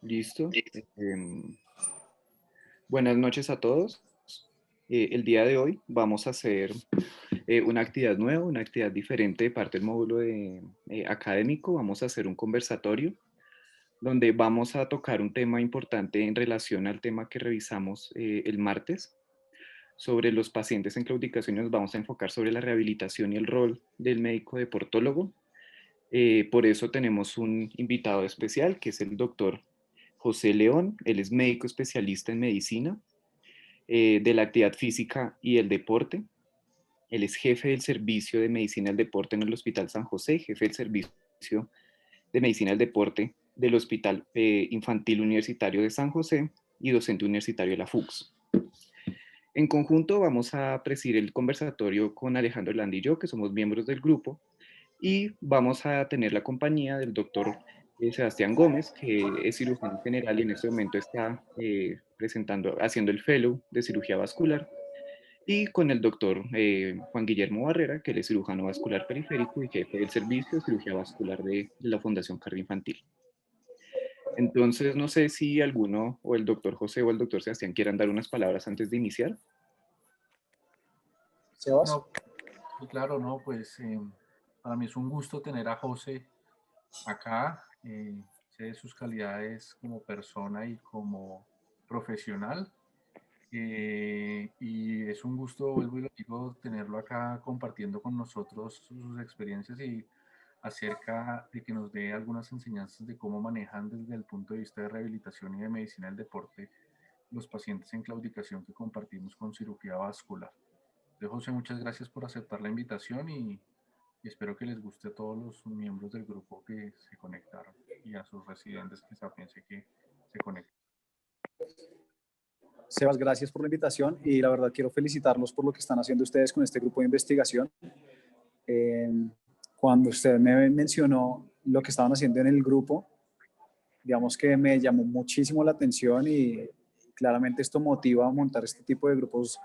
Listo. Buenas noches a todos. El día de hoy vamos a hacer una actividad nueva, una actividad diferente de parte del módulo académico. Vamos a hacer un conversatorio donde vamos a tocar un tema importante en relación al tema que revisamos el martes sobre los pacientes en claudicación. Nos vamos a enfocar sobre la rehabilitación y el rol del médico deportólogo. Por eso tenemos un invitado especial que es el doctor José León. Él es médico especialista en medicina de la actividad física y el deporte. Él es jefe del servicio de medicina del deporte en el Hospital San José, jefe del servicio de medicina del deporte del Hospital Infantil Universitario de San José y docente universitario de la FUCS. En conjunto vamos a presidir el conversatorio con Alejandro Landa y yo, que somos miembros del grupo, y vamos a tener la compañía del doctor Sebastián Gómez, que es cirujano general y en este momento está haciendo el fellow de cirugía vascular, y con el doctor Juan Guillermo Barrera, que él es cirujano vascular periférico y jefe del servicio de cirugía vascular de la Fundación Cardio Infantil. Entonces, no sé si alguno, o el doctor José o el doctor Sebastián, quieran dar unas palabras antes de iniciar. Sebas. No, claro, no, pues para mí es un gusto tener a José acá. Sé de sus calidades como persona y como profesional. Y es un gusto, vuelvo y lo digo, tenerlo acá compartiendo con nosotros sus experiencias y acerca de que nos dé algunas enseñanzas de cómo manejan desde el punto de vista de rehabilitación y de medicina del deporte los pacientes en claudicación que compartimos con cirugía vascular. Entonces, José, muchas gracias por aceptar la invitación y espero que les guste a todos los miembros del grupo que se conectaron y a sus residentes que también sé que se conectan. Sebas, gracias por la invitación y la verdad quiero felicitarlos por lo que están haciendo ustedes con este grupo de investigación. Cuando usted me mencionó lo que estaban haciendo en el grupo, digamos que me llamó muchísimo la atención y claramente esto motiva a montar este tipo de grupos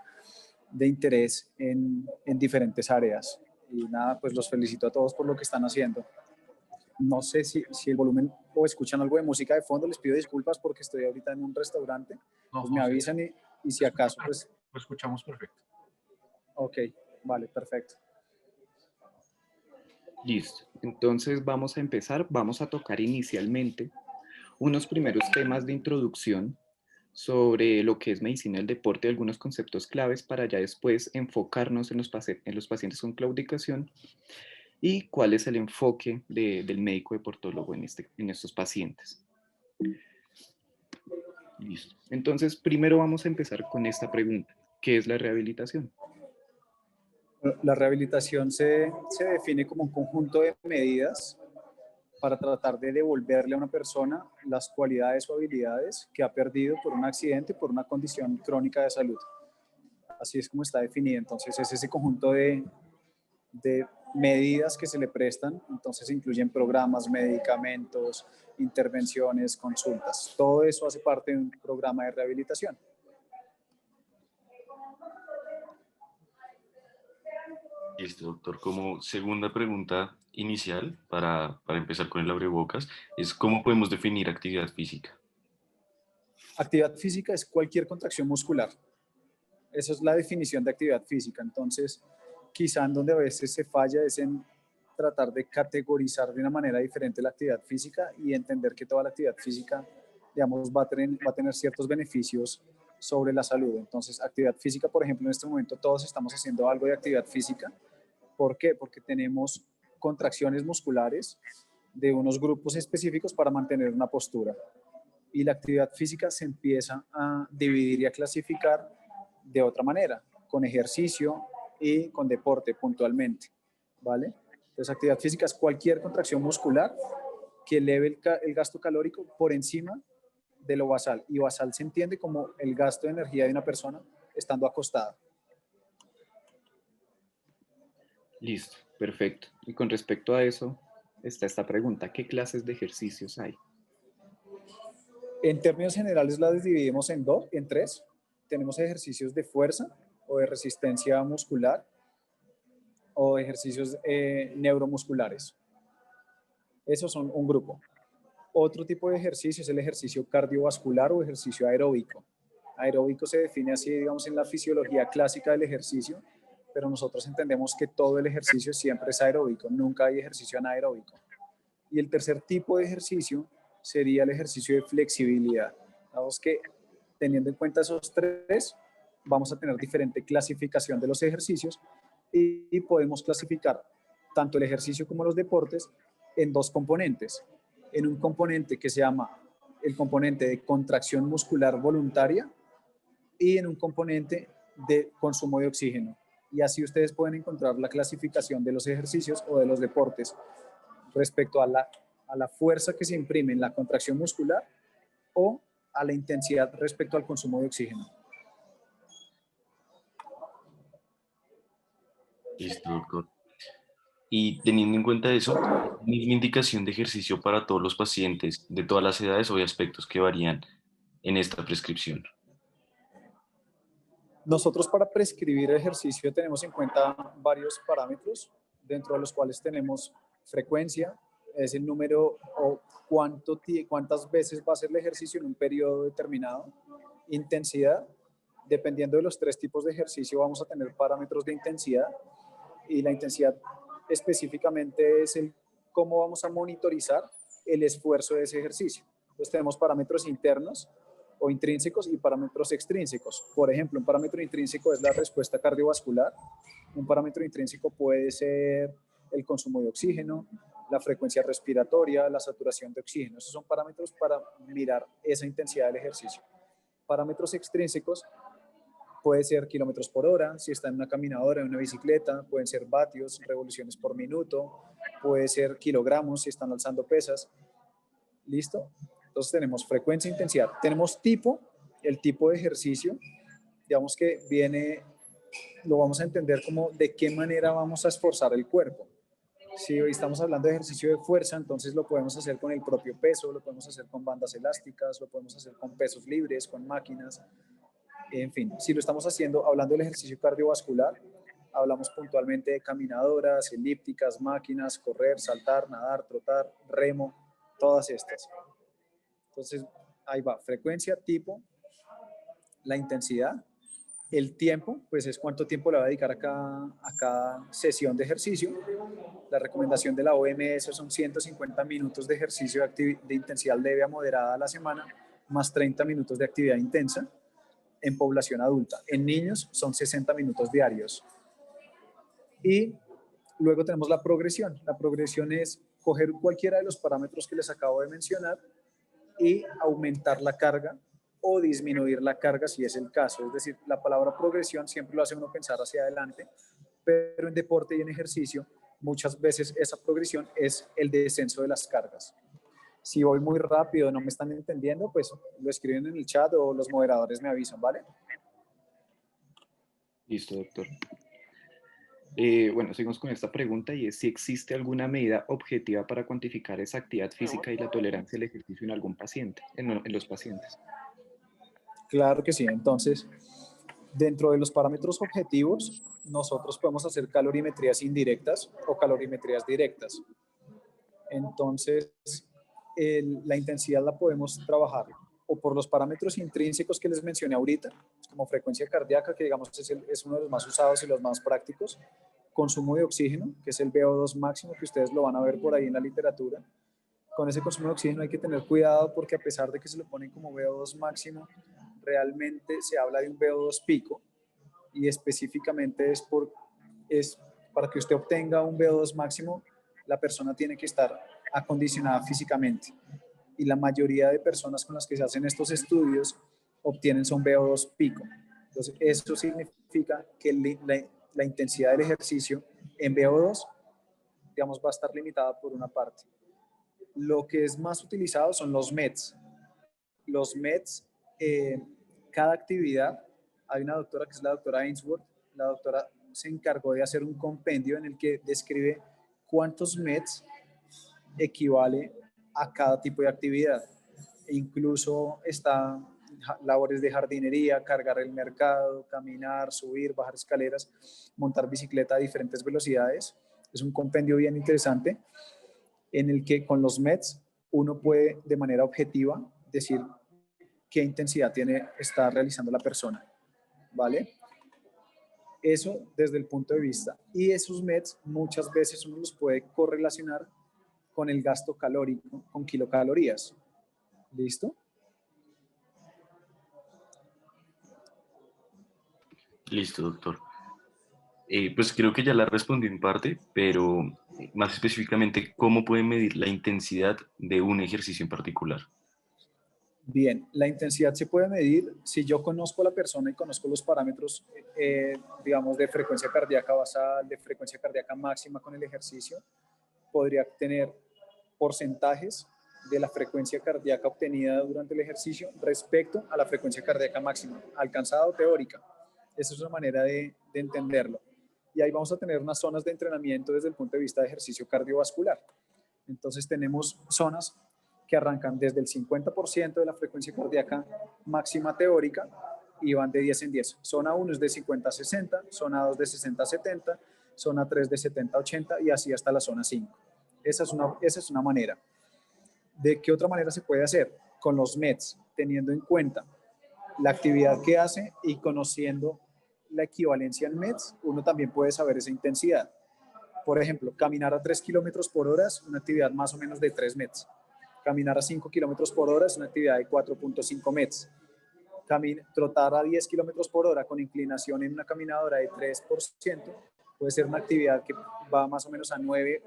de interés en diferentes áreas. Y nada, pues los felicito a todos por lo que están haciendo. No sé si el volumen o escuchan algo de música de fondo, les pido disculpas porque estoy ahorita en un restaurante, No, pues José, me avisan y si acaso pues... Lo escuchamos perfecto. Ok, vale, perfecto. Listo, entonces vamos a empezar, vamos a tocar inicialmente unos primeros temas de introducción sobre lo que es medicina del deporte, algunos conceptos claves para ya después enfocarnos en los pacientes con claudicación y cuál es el enfoque del médico deportólogo en estos pacientes. Listo. Entonces, primero vamos a empezar con esta pregunta. ¿Qué es la rehabilitación? La rehabilitación se define como un conjunto de medidas para tratar de devolverle a una persona las cualidades o habilidades que ha perdido por un accidente, por una condición crónica de salud. Así es como está definida. Entonces es ese conjunto de medidas que se le prestan. Entonces incluyen programas, medicamentos, intervenciones, consultas. Todo eso hace parte de un programa de rehabilitación. Listo, doctor. Como segunda pregunta inicial, para empezar con el abrebocas, es ¿cómo podemos definir actividad física? Actividad física es cualquier contracción muscular. Esa es la definición de actividad física. Entonces, quizá en donde a veces se falla es en tratar de categorizar de una manera diferente la actividad física y entender que toda la actividad física, digamos, va a tener ciertos beneficios sobre la salud. Entonces, actividad física, por ejemplo, en este momento todos estamos haciendo algo de actividad física. ¿Por qué? Porque tenemos contracciones musculares de unos grupos específicos para mantener una postura. Y la actividad física se empieza a dividir y a clasificar de otra manera, con ejercicio y con deporte puntualmente, ¿vale? Entonces, actividad física es cualquier contracción muscular que eleve el gasto calórico por encima de lo basal. Y basal se entiende como el gasto de energía de una persona estando acostada. Listo, perfecto. Y con respecto a eso, está esta pregunta: ¿qué clases de ejercicios hay? En términos generales las dividimos en tres. Tenemos ejercicios de fuerza o de resistencia muscular o ejercicios neuromusculares. Esos son un grupo. Otro tipo de ejercicio es el ejercicio cardiovascular o ejercicio aeróbico. Aeróbico se define así, digamos, en la fisiología clásica del ejercicio, pero nosotros entendemos que todo el ejercicio siempre es aeróbico, nunca hay ejercicio anaeróbico. Y el tercer tipo de ejercicio sería el ejercicio de flexibilidad. Vamos que teniendo en cuenta esos tres, vamos a tener diferente clasificación de los ejercicios y podemos clasificar tanto el ejercicio como los deportes en dos componentes. En un componente que se llama el componente de contracción muscular voluntaria y en un componente de consumo de oxígeno. Y así ustedes pueden encontrar la clasificación de los ejercicios o de los deportes respecto a la fuerza que se imprime en la contracción muscular o a la intensidad respecto al consumo de oxígeno. Listo, doctor. Y teniendo en cuenta eso, misma indicación de ejercicio para todos los pacientes de todas las edades o hay aspectos que varían en esta prescripción. Nosotros para prescribir ejercicio tenemos en cuenta varios parámetros, dentro de los cuales tenemos frecuencia, es el número o cuántas veces va a hacer el ejercicio en un periodo determinado, intensidad, dependiendo de los tres tipos de ejercicio vamos a tener parámetros de intensidad y la intensidad específicamente es cómo vamos a monitorizar el esfuerzo de ese ejercicio. Entonces tenemos parámetros internos o intrínsecos y parámetros extrínsecos. Por ejemplo, un parámetro intrínseco es la respuesta cardiovascular, un parámetro intrínseco puede ser el consumo de oxígeno, la frecuencia respiratoria, la saturación de oxígeno. Esos son parámetros para mirar esa intensidad del ejercicio. Parámetros extrínsecos puede ser kilómetros por hora, si está en una caminadora, en una bicicleta, pueden ser vatios, revoluciones por minuto, puede ser kilogramos si están alzando pesas. ¿Listo? Entonces tenemos frecuencia e intensidad. Tenemos tipo, el tipo de ejercicio, digamos que viene, lo vamos a entender como de qué manera vamos a esforzar el cuerpo. Si hoy estamos hablando de ejercicio de fuerza, entonces lo podemos hacer con el propio peso, lo podemos hacer con bandas elásticas, lo podemos hacer con pesos libres, con máquinas. En fin, si lo estamos haciendo, hablando del ejercicio cardiovascular, hablamos puntualmente de caminadoras, elípticas, máquinas, correr, saltar, nadar, trotar, remo, todas estas. Entonces, ahí va, frecuencia, tipo, la intensidad, el tiempo, pues es cuánto tiempo le va a dedicar a cada sesión de ejercicio. La recomendación de la OMS son 150 minutos de ejercicio de intensidad leve a moderada a la semana, más 30 minutos de actividad intensa en población adulta. En niños son 60 minutos diarios. Y luego tenemos la progresión. La progresión es coger cualquiera de los parámetros que les acabo de mencionar y aumentar la carga o disminuir la carga si es el caso. Es decir, la palabra progresión siempre lo hace uno pensar hacia adelante, pero en deporte y en ejercicio muchas veces esa progresión es el descenso de las cargas. Si voy muy rápido, no me están entendiendo, pues lo escriben en el chat o los moderadores me avisan, ¿vale? Listo, doctor. Bueno, seguimos con esta pregunta y es si existe alguna medida objetiva para cuantificar esa actividad física y la tolerancia al ejercicio en algún paciente, en los pacientes. Claro que sí. Entonces, dentro de los parámetros objetivos, nosotros podemos hacer calorimetrías indirectas o calorimetrías directas. Entonces, la intensidad la podemos trabajar o por los parámetros intrínsecos que les mencioné ahorita, como frecuencia cardíaca, que digamos es uno de los más usados y los más prácticos, consumo de oxígeno, que es el VO2 máximo, que ustedes lo van a ver por ahí en la literatura. Con ese consumo de oxígeno hay que tener cuidado porque a pesar de que se lo ponen como VO2 máximo, realmente se habla de un VO2 pico y específicamente es para que usted obtenga un VO2 máximo, la persona tiene que estar acondicionada físicamente. Y la mayoría de personas con las que se hacen estos estudios obtienen son VO2 pico. Entonces, eso significa que la intensidad del ejercicio en VO2, digamos, va a estar limitada por una parte. Lo que es más utilizado son los METs. Los METs, cada actividad, hay una doctora que es la doctora Ainsworth, la doctora se encargó de hacer un compendio en el que describe cuántos METs equivale a cada tipo de actividad. E incluso está labores de jardinería, cargar el mercado, caminar, subir, bajar escaleras, montar bicicleta a diferentes velocidades. Es un compendio bien interesante en el que con los METs uno puede de manera objetiva decir qué intensidad está realizando la persona, ¿vale? Eso desde el punto de vista. Y esos METs muchas veces uno los puede correlacionar con el gasto calórico, con kilocalorías. ¿Listo? Listo, doctor. Pues creo que ya la respondí en parte, pero más específicamente, ¿cómo puede medir la intensidad de un ejercicio en particular? Bien, la intensidad se puede medir si yo conozco a la persona y conozco los parámetros, digamos, de frecuencia cardíaca basal, de frecuencia cardíaca máxima con el ejercicio. Podría tener porcentajes de la frecuencia cardíaca obtenida durante el ejercicio respecto a la frecuencia cardíaca máxima, alcanzada o teórica. Esa es una manera de entenderlo. Y ahí vamos a tener unas zonas de entrenamiento desde el punto de vista de ejercicio cardiovascular. Entonces tenemos zonas que arrancan desde el 50% de la frecuencia cardíaca máxima teórica y van de 10 en 10. Zona 1 es de 50 a 60, zona 2 de 60 a 70, zona 3 de 70 a 80 y así hasta la zona 5. Esa es una manera. ¿De qué otra manera se puede hacer? Con los METs, teniendo en cuenta la actividad que hace y conociendo la equivalencia en METs, uno también puede saber esa intensidad. Por ejemplo, caminar a 3 kilómetros por hora es una actividad más o menos de 3 METs. Caminar a 5 kilómetros por hora es una actividad de 4.5 METs. Trotar a 10 kilómetros por hora con inclinación en una caminadora de 3% puede ser una actividad que va más o menos a 9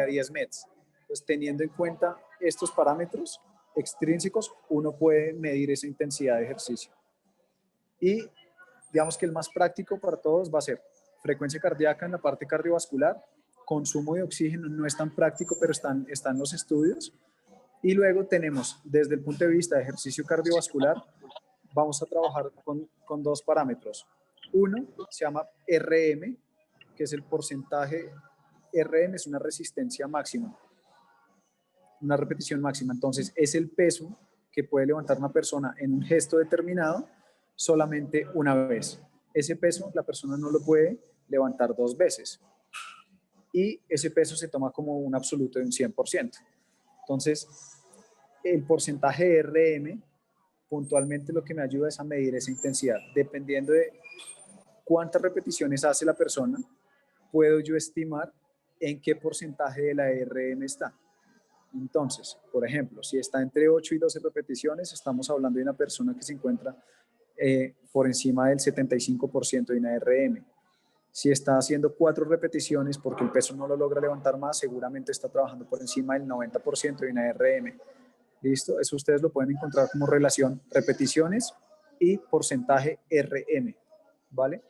a 10 METs. Pues teniendo en cuenta estos parámetros extrínsecos, uno puede medir esa intensidad de ejercicio. Y digamos que el más práctico para todos va a ser frecuencia cardíaca en la parte cardiovascular, consumo de oxígeno no es tan práctico, pero están los estudios. Y luego tenemos, desde el punto de vista de ejercicio cardiovascular, vamos a trabajar con dos parámetros. Uno se llama RM, que es el porcentaje. RM es una resistencia máxima, una repetición máxima. Entonces, es el peso que puede levantar una persona en un gesto determinado solamente una vez. Ese peso la persona no lo puede levantar dos veces. Y ese peso se toma como un absoluto de un 100%. Entonces, el porcentaje de RM puntualmente lo que me ayuda es a medir esa intensidad. Dependiendo de cuántas repeticiones hace la persona, puedo yo estimar en qué porcentaje de la RM está. Entonces, por ejemplo, si está entre 8 y 12 repeticiones, estamos hablando de una persona que se encuentra por encima del 75% de una RM. Si está haciendo 4 repeticiones porque el peso no lo logra levantar más, seguramente está trabajando por encima del 90% de una RM. ¿Listo? Eso ustedes lo pueden encontrar como relación repeticiones y porcentaje RM, ¿vale?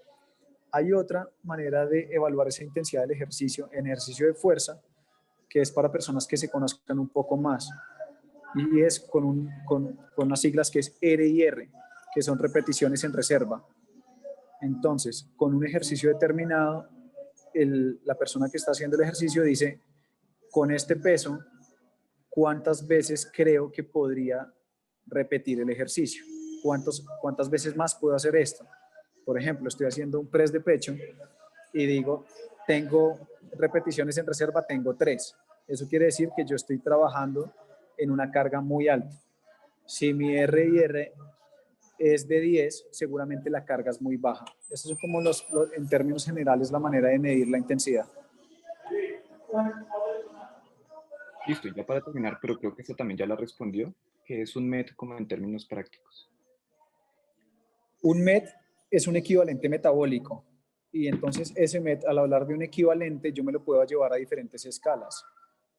Hay otra manera de evaluar esa intensidad del ejercicio en ejercicio de fuerza, que es para personas que se conozcan un poco más, y es con unas siglas que es R y R, que son repeticiones en reserva. Entonces, con un ejercicio determinado, la persona que está haciendo el ejercicio dice, con este peso, ¿cuántas veces creo que podría repetir el ejercicio? ¿Cuántas veces más puedo hacer esto? Por ejemplo, estoy haciendo un press de pecho y digo, tengo repeticiones en reserva, tengo 3. Eso quiere decir que yo estoy trabajando en una carga muy alta. Si mi R y R es de 10, seguramente la carga es muy baja. Eso es como en términos generales la manera de medir la intensidad. Listo, y ya para terminar, pero creo que eso también ya la respondió, que es un MET como en términos prácticos. Un MET es un equivalente metabólico y entonces ese MET, al hablar de un equivalente, yo me lo puedo llevar a diferentes escalas.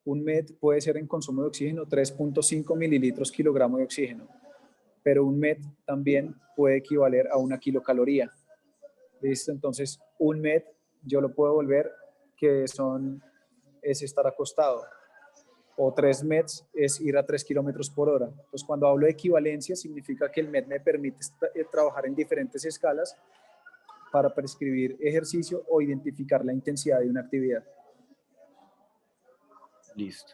Un MET puede ser en consumo de oxígeno 3.5 mililitros kilogramo de oxígeno, pero un MET también puede equivaler a una kilocaloría. ¿Listo? Entonces, un MET yo lo puedo volver que es estar acostado. O 3 METs es ir a 3 kilómetros por hora. Entonces, cuando hablo de equivalencia, significa que el MET me permite trabajar en diferentes escalas para prescribir ejercicio o identificar la intensidad de una actividad. Listo.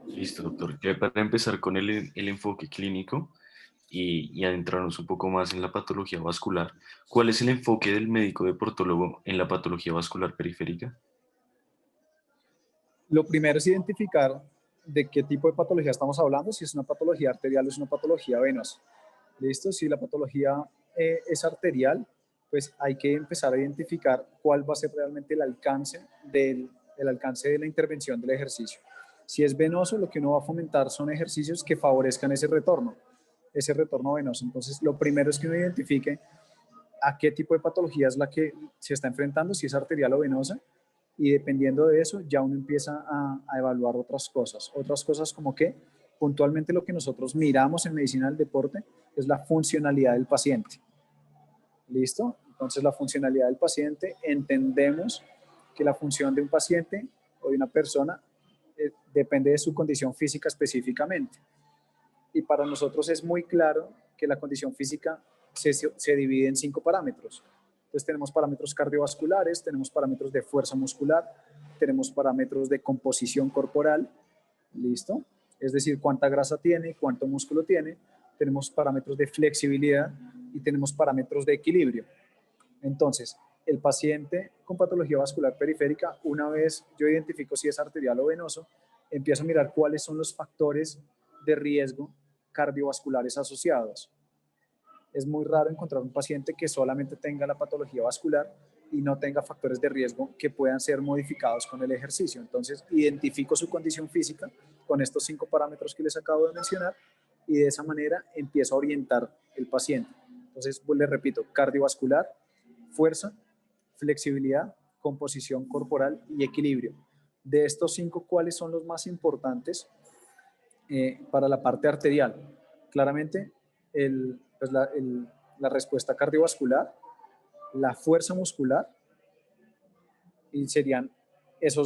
Listo, doctor. Ya para empezar con el enfoque clínico y adentrarnos un poco más en la patología vascular, ¿cuál es el enfoque del médico deportólogo en la patología vascular periférica? Lo primero es identificar de qué tipo de patología estamos hablando, si es una patología arterial o es una patología venosa. ¿Listo? Si la patología es arterial, pues hay que empezar a identificar cuál va a ser realmente el alcance de la intervención del ejercicio. Si es venoso, lo que uno va a fomentar son ejercicios que favorezcan ese retorno venoso. Entonces, lo primero es que uno identifique a qué tipo de patología es la que se está enfrentando, si es arterial o venosa, y dependiendo de eso ya uno empieza a evaluar otras cosas como que puntualmente lo que nosotros miramos en medicina del deporte es la funcionalidad del paciente. ¿Listo? Entonces la funcionalidad del paciente, entendemos que la función de un paciente o de una persona depende de su condición física específicamente. Y para nosotros es muy claro que la condición física se divide en 5 parámetros. Entonces tenemos parámetros cardiovasculares, tenemos parámetros de fuerza muscular, tenemos parámetros de composición corporal, ¿listo? Es decir, cuánta grasa tiene, cuánto músculo tiene, tenemos parámetros de flexibilidad y tenemos parámetros de equilibrio. Entonces, el paciente con patología vascular periférica, una vez yo identifico si es arterial o venoso, empiezo a mirar cuáles son los factores de riesgo cardiovasculares asociados. Es muy raro encontrar un paciente que solamente tenga la patología vascular y no tenga factores de riesgo que puedan ser modificados con el ejercicio. Entonces, identifico su condición física con estos 5 parámetros que les acabo de mencionar y de esa manera empiezo a orientar el paciente. Entonces, pues, les repito, cardiovascular, fuerza, flexibilidad, composición corporal y equilibrio. De estos 5, ¿cuáles son los más importantes para la parte arterial? Claramente, la respuesta cardiovascular, la fuerza muscular, y serían esos